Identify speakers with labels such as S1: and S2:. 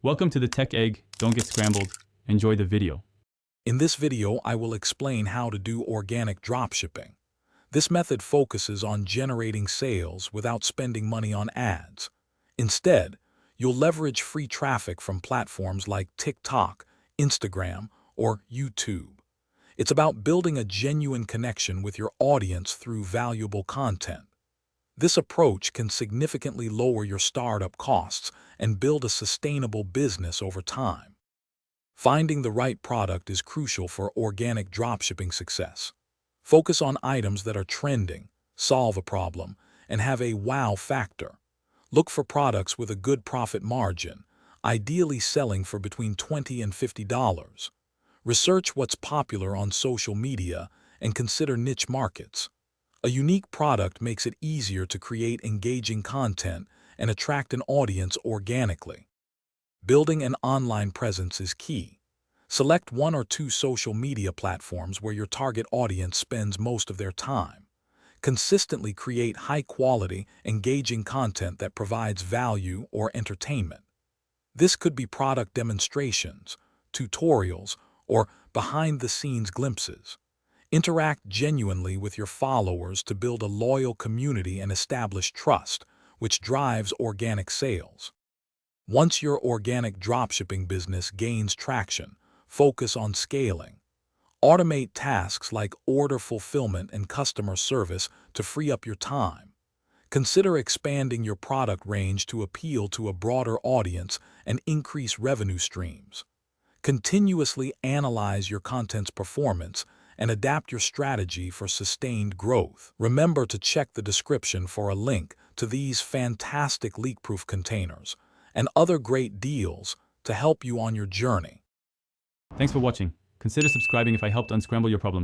S1: Welcome to the Tech Egg. Don't get scrambled. Enjoy the video.
S2: In this video, I will explain how to do organic dropshipping. This method focuses on generating sales without spending money on ads. Instead, you'll leverage free traffic from platforms like TikTok, Instagram, or YouTube. It's about building a genuine connection with your audience through valuable content. This approach can significantly lower your startup costs and build a sustainable business over time. Finding the right product is crucial for organic dropshipping success. Focus on items that are trending, solve a problem, and have a wow factor. Look for products with a good profit margin, ideally selling for between $20 and $50. Research what's popular on social media and consider niche markets. A unique product makes it easier to create engaging content and attract an audience organically. Building an online presence is key. Select one or two social media platforms where your target audience spends most of their time. Consistently create high-quality, engaging content that provides value or entertainment. This could be product demonstrations, tutorials, or behind-the-scenes glimpses. Interact genuinely with your followers to build a loyal community and establish trust, which drives organic sales. Once your organic dropshipping business gains traction, focus on scaling. Automate tasks like order fulfillment and customer service to free up your time. Consider expanding your product range to appeal to a broader audience and increase revenue streams. Continuously analyze your content's performance and adapt your strategy for sustained growth. Remember to check the description for a link to these fantastic leak-proof containers and other great deals to help you on your journey.
S1: Thanks for watching. Consider subscribing if I helped unscramble your problems.